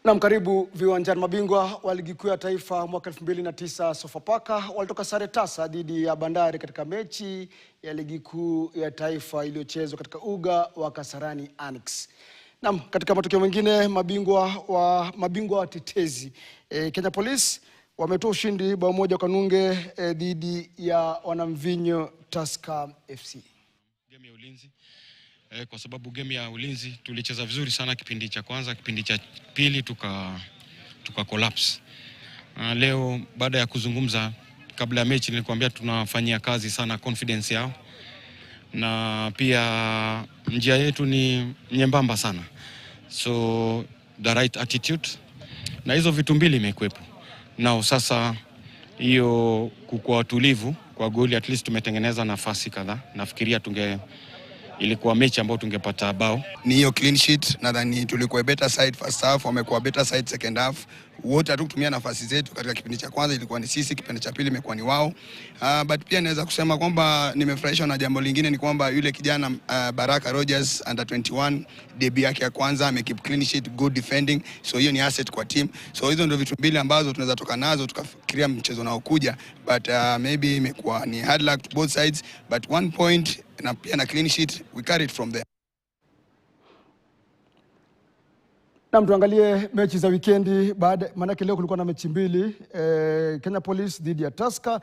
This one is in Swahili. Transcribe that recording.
Na karibu viwanjani. Mabingwa wa ligi kuu ya taifa mwaka 2009 Sofapaka walitoka sare tasa dhidi ya Bandari katika mechi ya ligi kuu ya taifa iliyochezwa katika uga wa Kasarani Annex. Na katika matokeo mengine, mabingwa watetezi Kenya Police wametoa ushindi bao moja kwa nunge dhidi ya wanamvinyo Tusker FC. Game ya Ulinzi, kwa sababu game ya Ulinzi tulicheza vizuri sana kipindi cha kwanza, kipindi cha pili tuka collapse. Leo baada ya kuzungumza kabla ya mechi nilikwambia tunafanyia kazi sana confidence yao, na pia njia yetu ni nyembamba sana, so the right attitude na hizo vitu mbili imekuepo. Na sasa hiyo kukua tulivu kwa goli, at least tumetengeneza nafasi kadhaa. Nafikiria ilikuwa mechi ambayo tungepata bao. Ni hiyo clean sheet, nadhani tulikuwa better side first half, wamekuwa better side second half. Wote hatukutumia nafasi zetu. Katika kipindi cha kwanza ilikuwa ni sisi, kipindi cha pili imekuwa ni wao. But pia naweza kusema kwamba nimefurahishwa na jambo lingine ni kwamba yule kijana Baraka Rogers under 21 debut yake ya kwanza amekeep clean sheet, good defending, so hiyo ni asset kwa team. So hizo ndio vitu mbili ambazo tunaweza toka nazo tukafikiria mchezo unaokuja, but maybe imekuwa ni hard luck to both sides, but 1 point na pia na clean sheet, we carry it from there. Na tuangalie mechi za wikendi, maana leo kulikuwa na mechi mbili, Kenya Police dhidi ya Tusker.